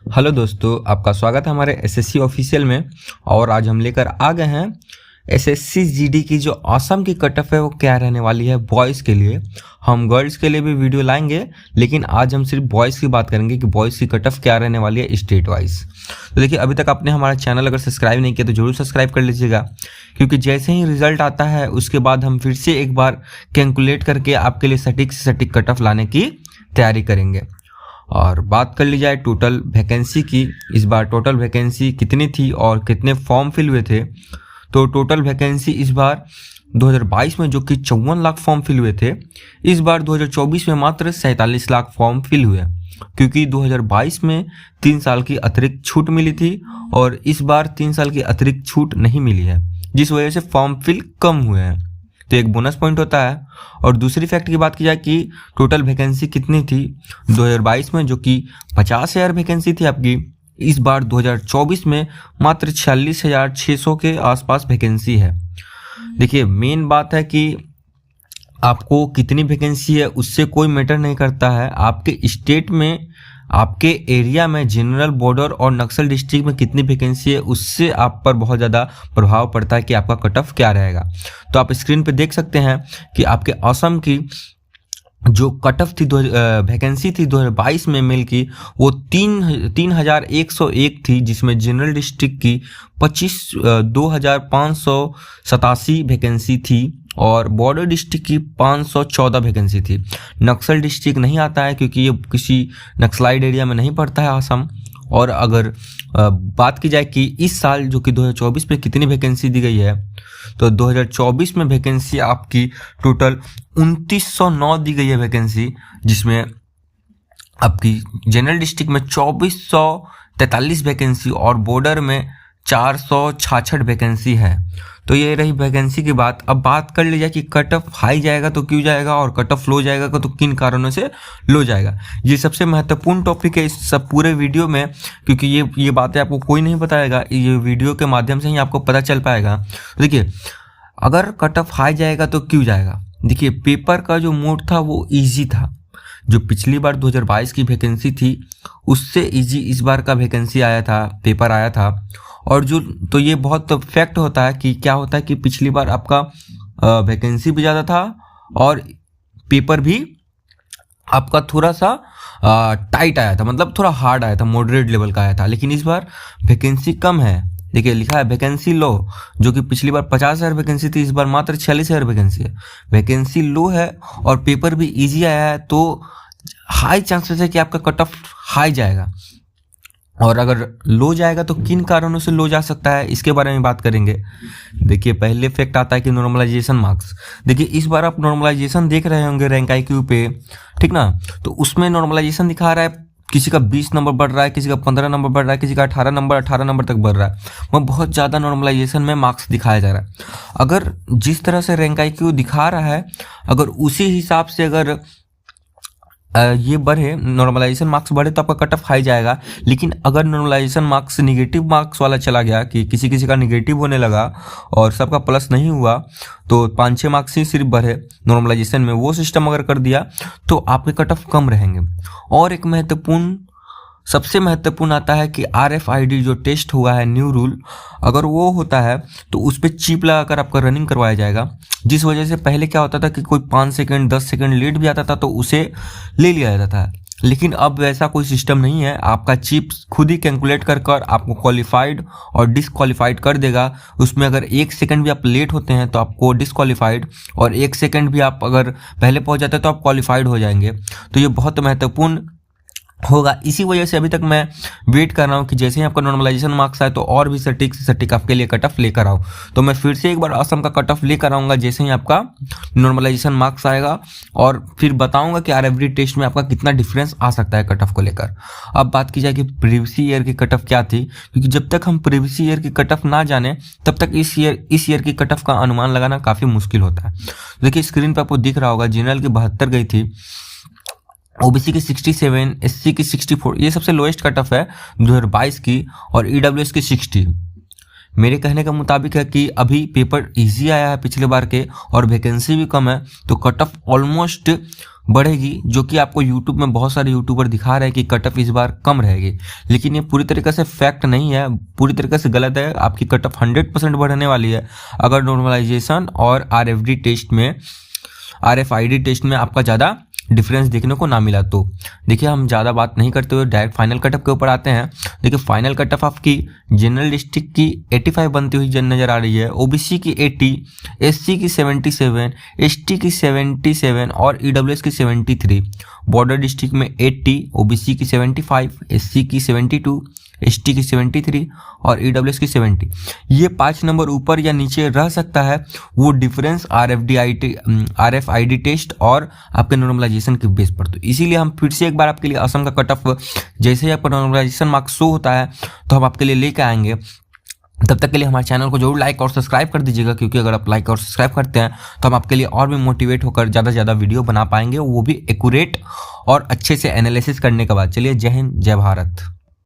Hello दोस्तों, आपका स्वागत है हमारे एसएससी ऑफिशियल में। और आज हम लेकर आ गए हैं एसएससी जीडी की जो असम की कट ऑफ है वो क्या रहने वाली है बॉयज़ के लिए। हम गर्ल्स के लिए भी वीडियो लाएंगे, लेकिन आज हम सिर्फ बॉयज़ की बात करेंगे कि बॉयज़ की कट ऑफ क्या रहने वाली है स्टेट वाइज। तो देखिए, अभी तक आपने हमारा चैनल अगर सब्सक्राइब नहीं किया तो जरूर सब्सक्राइब कर लीजिएगा, क्योंकि जैसे ही रिजल्ट आता है उसके बाद हम फिर से एक बार कैलकुलेट करके आपके लिए सटीक से सटीक कट ऑफ लाने की तैयारी करेंगे। और बात कर ली जाए टोटल वैकेंसी की, इस बार टोटल वैकेंसी कितनी थी और कितने फॉर्म फिल हुए थे। तो टोटल वैकेंसी इस बार 2022 में जो कि 54 लाख फॉर्म फिल हुए थे, इस बार 2024 में मात्र 47 लाख फॉर्म फिल हुए, क्योंकि 2022 में 3 साल की अतिरिक्त छूट मिली थी और इस बार 3 साल की अतिरिक्त छूट नहीं मिली है, जिस वजह से फॉर्म फिल कम हुए हैं। तो एक बोनस पॉइंट होता है। और दूसरी फैक्ट की बात की जाए कि टोटल वैकेंसी कितनी थी 2022 में, जो कि 50,000 वैकेंसी थी आपकी, इस बार 2024 में मात्र 46,600 के आसपास वैकेंसी है। देखिए, मेन बात है कि आपको कितनी वैकेंसी है उससे कोई मैटर नहीं करता है। आपके स्टेट में, आपके एरिया में, जनरल, बॉर्डर और नक्सल डिस्ट्रिक्ट में कितनी वैकेंसी है उससे आप पर बहुत ज़्यादा प्रभाव पड़ता है कि आपका कट ऑफ क्या रहेगा। तो आप स्क्रीन पे देख सकते हैं कि आपके असम की जो कट ऑफ थी, वैकेंसी थी 2022 में मेल की, वो 3,101 थी, जिसमें जनरल डिस्ट्रिक्ट की 2,587 वैकेंसी थी और बॉर्डर डिस्ट्रिक्ट की 514 वैकेंसी थी। नक्सल डिस्ट्रिक्ट नहीं आता है क्योंकि ये किसी नक्सलाइड एरिया में नहीं पड़ता है असम। और अगर बात की जाए कि इस साल जो कि 2024 में कितनी वैकेंसी दी गई है, तो 2024 में वैकेंसी आपकी टोटल 2909 दी गई है वैकेंसी, जिसमें आपकी जनरल डिस्ट्रिक्ट में 2443 वैकेंसी और बॉर्डर में 466 वैकेंसी है। तो ये रही वैकेंसी की बात। अब बात कर ली जाए कि कट ऑफ हाई जाएगा तो क्यों जाएगा और कट ऑफ लो जाएगा तो किन कारणों से लो जाएगा। ये सबसे महत्वपूर्ण टॉपिक है इस सब पूरे वीडियो में, क्योंकि ये बातें आपको कोई नहीं बताएगा, ये वीडियो के माध्यम से ही आपको पता चल पाएगा। देखिए, अगर कट ऑफ हाई जाएगा तो क्यों जाएगा। देखिए, पेपर का जो मोड था वो ईजी था। जो पिछली बार 2022 की वैकेंसी थी उससे इजी इस बार का वैकेंसी आया था, पेपर आया था। और जो तो ये बहुत फैक्ट होता है कि क्या होता है कि पिछली बार आपका वैकेंसी भी ज़्यादा था और पेपर भी आपका थोड़ा सा टाइट आया था, मतलब थोड़ा हार्ड आया था, मॉडरेट लेवल का आया था। लेकिन इस बार वैकेंसी कम है। देखिए, लिखा है वैकेंसी लो, जो कि पिछली बार 50,000 वैकेंसी थी, इस बार मात्र 46,000 वैकेंसी है। वैकेंसी लो है और पेपर भी इजी आया है, तो हाई चांसेस है कि आपका कट ऑफ हाई जाएगा। और अगर लो जाएगा तो किन कारणों से लो जा सकता है, इसके बारे में बात करेंगे। देखिए, पहले फैक्ट आता है कि नॉर्मलाइजेशन मार्क्स। देखिए, इस बार आप नॉर्मलाइजेशन देख रहे होंगे रैंक IQ पे, ठीक ना। तो उसमें नॉर्मलाइजेशन दिखा रहा है किसी का 20 नंबर बढ़ रहा है, किसी का 15 नंबर बढ़ रहा है, किसी का 18 नंबर तक बढ़ रहा है। वह बहुत ज़्यादा नॉर्मलाइजेशन में मार्क्स दिखाया जा रहा है। अगर जिस तरह से रैंक IQ दिखा रहा है, अगर उसी हिसाब से अगर ये बढ़े, नॉर्मलाइजेशन मार्क्स बढ़े, तो आपका कट ऑफ हाई जाएगा। लेकिन अगर नॉर्मलाइजेशन मार्क्स निगेटिव मार्क्स वाला चला गया कि किसी किसी का निगेटिव होने लगा और सबका प्लस नहीं हुआ, तो 5-6 मार्क्स ही सिर्फ बढ़े नॉर्मलाइजेशन में, वो सिस्टम अगर कर दिया तो आपके कट ऑफ कम रहेंगे। और एक सबसे महत्वपूर्ण आता है कि RFID जो टेस्ट हुआ है, न्यू रूल, अगर वो होता है तो उस पर चिप लगाकर आपका रनिंग करवाया जाएगा। जिस वजह से पहले क्या होता था कि कोई 5 सेकंड 10 सेकंड लेट भी आता था तो उसे ले लिया जाता था। लेकिन अब वैसा कोई सिस्टम नहीं है। आपका चिप खुद ही कैलकुलेट कर आपको क्वालिफाइड और डिसक्वालिफाइड कर देगा। उसमें अगर 1 सेकंड भी आप लेट होते हैं तो आपको डिसक्वालिफाइड, और 1 सेकंड भी आप अगर पहले पहुंच जाते हैं तो आप क्वालिफाइड हो जाएंगे। तो ये बहुत महत्वपूर्ण होगा। इसी वजह से अभी तक मैं वेट कर रहा हूँ कि जैसे ही आपका नॉर्मलाइजेशन मार्क्स आए तो और भी सटीक से सटीक आपके लिए कट ऑफ लेकर आऊँ। तो मैं फिर से एक बार असम का कट ऑफ लेकर आऊँगा जैसे ही आपका नॉर्मलाइजेशन मार्क्स आएगा, और फिर बताऊँगा कि RFD टेस्ट में आपका कितना डिफरेंस आ सकता है कट ऑफ को लेकर। अब बात की जाए कि प्रीवियस ईयर की कट ऑफ क्या थी, क्योंकि जब तक हम प्रीवियस ईयर की कट ऑफ ना जाने तब तक इस ईयर की कट ऑफ का अनुमान लगाना काफ़ी मुश्किल होता है। देखिए, स्क्रीन पर आपको दिख रहा होगा, जनरल की 72 गई थी, OBC की 67, SC की 64, ये सबसे लोएस्ट कट ऑफ है 2022 की, और EWS की 60। मेरे कहने का मुताबिक है कि अभी पेपर इजी आया है पिछले बार के और वैकेंसी भी कम है, तो कट ऑफ ऑलमोस्ट बढ़ेगी, जो कि आपको यूट्यूब में बहुत सारे यूट्यूबर दिखा रहे हैं कि कट ऑफ इस बार कम रहेगी, लेकिन ये पूरी तरीके से फैक्ट नहीं है, पूरी तरीके से गलत है। आपकी कट ऑफ 100% बढ़ने वाली है अगर नॉर्मलाइजेशन और RFID टेस्ट में आपका ज़्यादा डिफरेंस देखने को ना मिला तो। देखिए हम ज़्यादा बात नहीं करते हुए डायरेक्ट फाइनल कटअप के ऊपर आते हैं। देखिए फाइनल कटअप आपकी जनरल डिस्ट्रिक्ट की 85 बनती हुई नज़र आ रही है, OBC की 80, SC की 77, ST की 77 और EWS की 73। बॉर्डर डिस्ट्रिक्ट में 80, OBC की 75, SC की 72, ST की 73 और EWS की 70। ये 5 नंबर ऊपर या नीचे रह सकता है, वो डिफरेंस RFID टेस्ट और आपके नॉर्मलाइजेशन के बेस पर। तो इसीलिए हम फिर से एक बार आपके लिए असम का कट ऑफ जैसे ही आपका नॉर्मलाइजेशन मार्क्स शो होता है तो हम आपके लिए लेके आएंगे। तब तक के लिए हमारे चैनल को जरूर लाइक और सब्सक्राइब कर दीजिएगा, क्योंकि अगर आप लाइक और सब्सक्राइब करते हैं तो हम आपके लिए और भी मोटिवेट होकर ज़्यादा से ज़्यादा वीडियो बना पाएंगे, वो भी एक्यूरेट और अच्छे से एनालिसिस करने के बाद। चलिए जय हिंद, जय भारत।